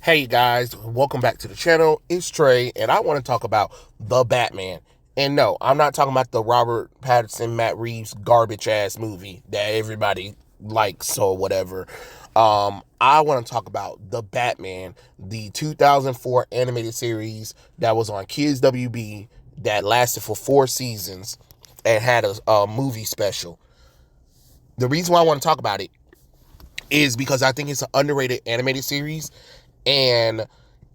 Hey guys, welcome back to the channel. It's Trey, and I want to talk about The Batman. And no, I'm not talking about the Robert Pattinson, Matt Reeves garbage ass movie that everybody likes or whatever. I want to talk about The Batman, the 2004 animated series that was on Kids WB that lasted for 4 seasons and had a movie special. The reason why I want to talk about it is because I think it's an underrated animated series, and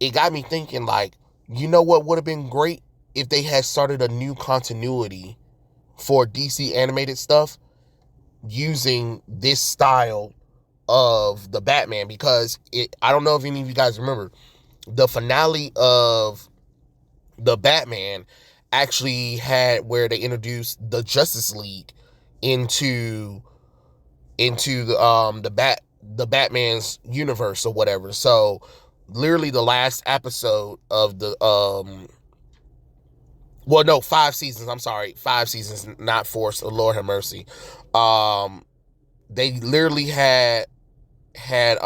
it got me thinking, like, you know what would have been great if they had started a new continuity for DC animated stuff using this style of the Batman, because I don't know if any of you guys remember the finale of the Batman actually had where they introduced the Justice League into the Batman's universe or whatever. So literally the last episode of the well, no, 5 seasons, I'm sorry, 5 seasons, not four, so Lord have mercy. They literally had had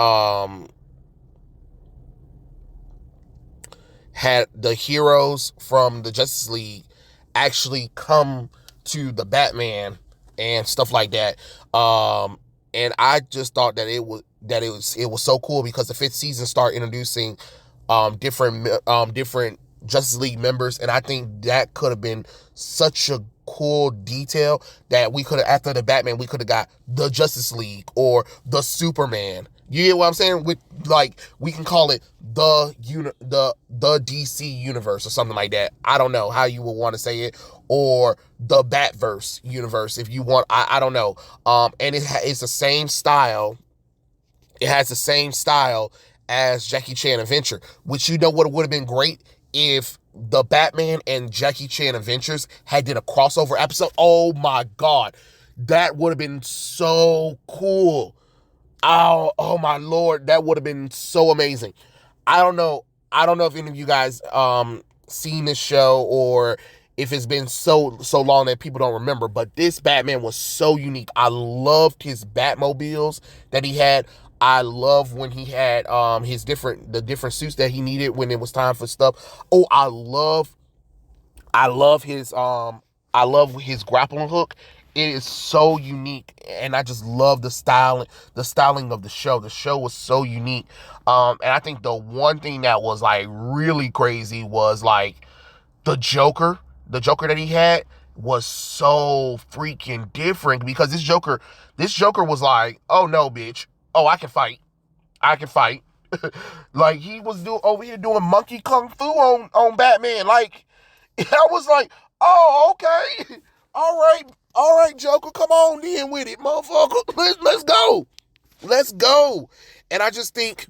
the heroes from the Justice League actually come to the Batman and stuff like that. And I just thought that it was so cool because the fifth season started introducing different Justice League members, and I think that could have been such a cool detail that we could have, after the Batman, we could have got the Justice League or the Superman. You get what I'm saying? With, like, we can call it the DC universe or something like that. I don't know how you would want to say it, or the Batverse universe if you want. I don't know. And it's the same style. It has the same style as Jackie Chan Adventure, which, you know what would have been great if the Batman and Jackie Chan Adventures had did a crossover episode. Oh my God, that would have been so cool. Oh my Lord, that would have been so amazing. I don't know. I don't know if any of you guys seen this show, or if it's been so long that people don't remember, but this Batman was so unique. I loved his Batmobiles that he had. I love when he had the different suits that he needed when it was time for stuff. Oh, I love his grappling hook. It is so unique, and I just love the styling of the show. The show was so unique. And I think the one thing that was like really crazy was like the Joker. The Joker that he had was so freaking different, because this Joker was like, oh no, bitch. Oh, I can fight. I can fight. Like, he was over here doing monkey kung fu on Batman. Like, I was like, oh, okay. All right, Joker, come on in with it, motherfucker. Let's go. Let's go. And I just think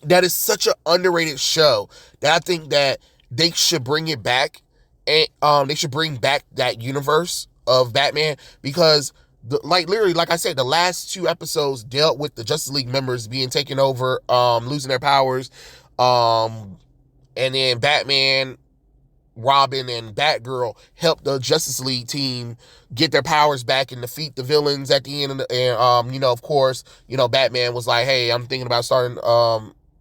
that is such an underrated show that I think that they should bring it back, and they should bring back that universe of Batman, because like, literally, like I said, the last 2 episodes dealt with the Justice League members being taken over, losing their powers, and then Batman, Robin, and Batgirl helped the Justice League team get their powers back and defeat the villains at the end. And of course, Batman was like, "Hey, I'm thinking about starting."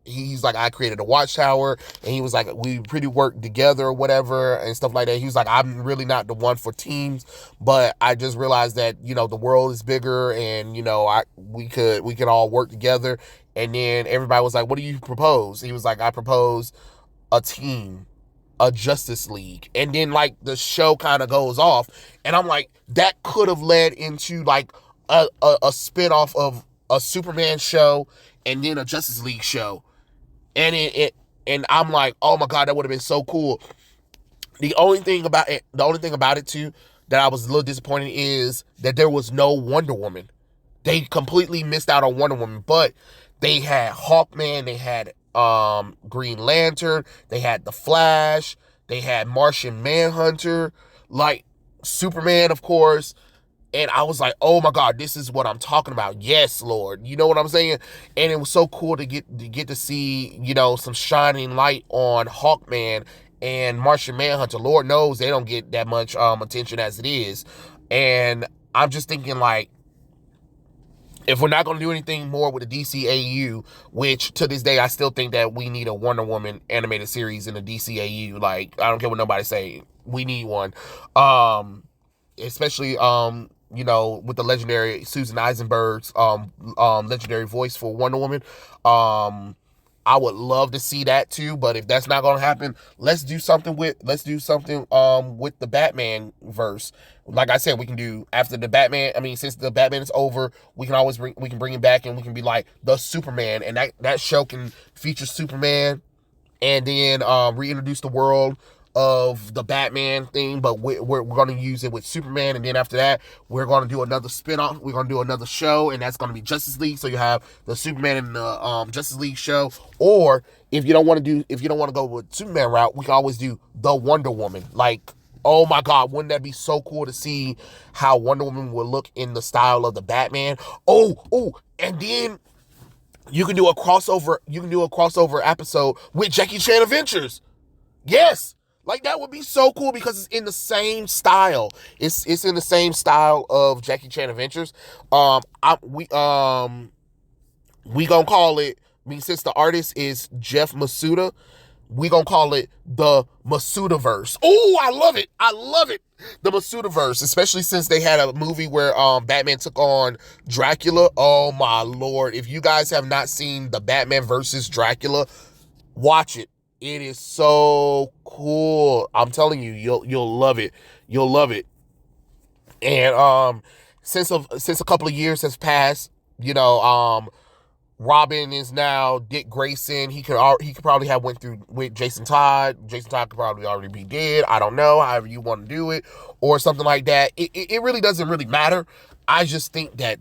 He's like, "I created a watchtower," and he was like, "We pretty work together or whatever and stuff like that." He was like, "I'm really not the one for teams, but I just realized that the world is bigger, and we could all work together." And then everybody was like, "What do you propose?" He was like, "I propose a team, a Justice League." And then, like, the show kind of goes off, and I'm like, that could have led into like a spin-off of a Superman show and then a Justice League show. And I'm like, oh my God, that would have been so cool. The only thing about it too that I was a little disappointed is that there was no Wonder Woman. They completely missed out on Wonder Woman, but they had Hawkman, they had Green Lantern, they had the Flash, they had Martian Manhunter, like Superman, of course. And I was like, oh my God, this is what I'm talking about. Yes, Lord. You know what I'm saying? And it was so cool to get to see, some shining light on Hawkman and Martian Manhunter. Lord knows they don't get that much attention as it is. And I'm just thinking, like, if we're not going to do anything more with the DCAU, which to this day I still think that we need a Wonder Woman animated series in the DCAU. Like, I don't care what nobody say, we need one. Especially with the legendary Susan Eisenberg's legendary voice for Wonder Woman. I would love to see that too, but if that's not gonna happen, let's do something with the Batman verse. Like I said, we can do after the Batman. I mean, since the Batman is over, we can bring him back, and we can be like the Superman, and that show can feature Superman, and then reintroduce the world of the Batman thing, but we're going to use it with Superman, and then after that, we're going to do another spinoff. We're going to do another show, and that's going to be Justice League. So you have the Superman and the Justice League show. Or if you don't want to go with Superman route, we can always do the Wonder Woman. Like, oh my God, wouldn't that be so cool to see how Wonder Woman would look in the style of the Batman? Oh, and then you can do a crossover. You can do a crossover episode with Jackie Chan Adventures. Yes. Like, that would be so cool because it's in the same style. It's in the same style of Jackie Chan Adventures. We gonna call it. I mean, since the artist is Jeff Masuda, we gonna call it the Masudaverse. Oh, I love it. I love it. The Masudaverse, especially since they had a movie where Batman took on Dracula. Oh my Lord! If you guys have not seen the Batman versus Dracula, watch it. It is so cool. I'm telling you, you'll love it. You'll love it. And since a couple of years has passed, Robin is now Dick Grayson. He could probably have went through with Jason Todd. Jason Todd could probably already be dead. I don't know. However you want to do it, or something like that. It really doesn't really matter. I just think that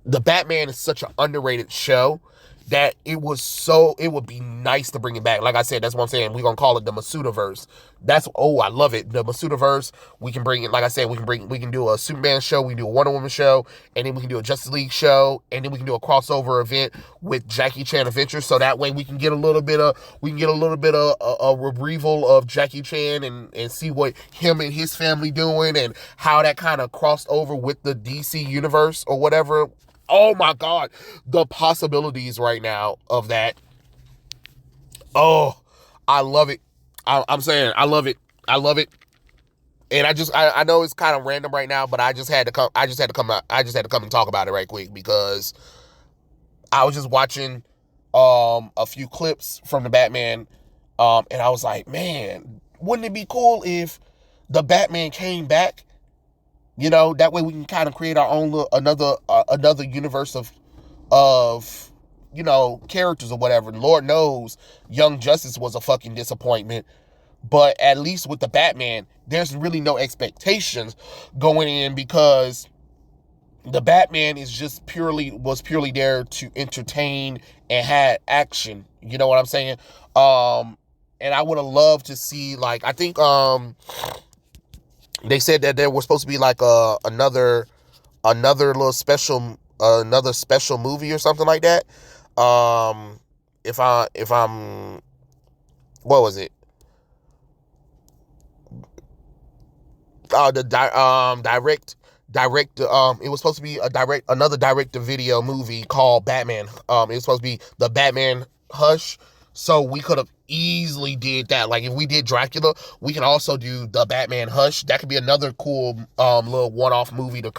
the Batman is such an underrated show that it would be nice to bring it back. Like I said, that's what I'm saying. We're going to call it the Masudaverse. I love it. The Masudaverse, we can bring it, like I said, we can do a Superman show, we can do a Wonder Woman show, and then we can do a Justice League show, and then we can do a crossover event with Jackie Chan Adventures, so that way we can get a little bit of a retrieval of Jackie Chan and see what him and his family doing and how that kind of crossed over with the DC universe or whatever. Oh my God, the possibilities right now of that. Oh, I love it. I'm saying I love it. I love it. And I know it's kind of random right now, but I just had to come and talk about it right quick because I was just watching a few clips from the Batman, and I was like, man, wouldn't it be cool if the Batman came back? That way we can kind of create our own another universe of characters or whatever. Lord knows Young Justice was a fucking disappointment, but at least with the Batman, there's really no expectations going in because the Batman was purely there to entertain and had action. You know what I'm saying? And I would have loved to see, like, I think they said that there was supposed to be like another special movie or something like that. If I'm what was it? It was supposed to be another direct to video movie called Batman. It was supposed to be the Batman Hush. So we could have easily did that. Like, if we did Dracula, we can also do the Batman Hush. That could be another cool little one-off movie to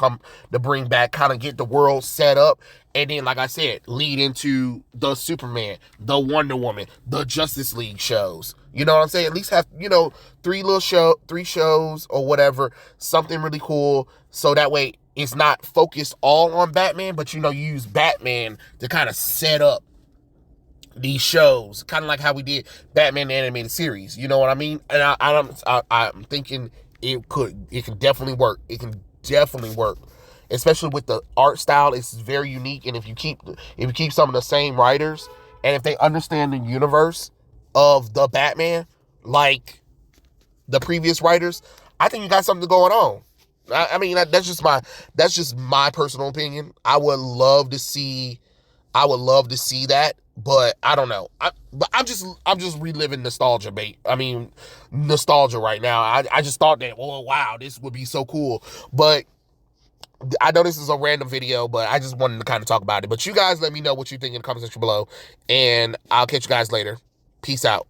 bring back, kind of get the world set up, and then, like I said, lead into the Superman, the Wonder Woman, the Justice League shows. You know what I'm saying? At least have, three shows or whatever, something really cool, so that way it's not focused all on Batman, but you use Batman to kind of set up these shows, kind of like how we did Batman the animated series. You know what I mean? And I'm thinking it can definitely work. It can definitely work, especially with the art style. It's very unique, and if you keep some of the same writers, and if they understand the universe of the Batman like the previous writers, I think you got something going on. I mean, that's just my personal opinion. I would love to see that, but I don't know. I'm just reliving nostalgia right now. I just thought that, oh wow, this would be so cool. But I know this is a random video, but I just wanted to kind of talk about it. But you guys let me know what you think in the comment section below, and I'll catch you guys later. Peace out.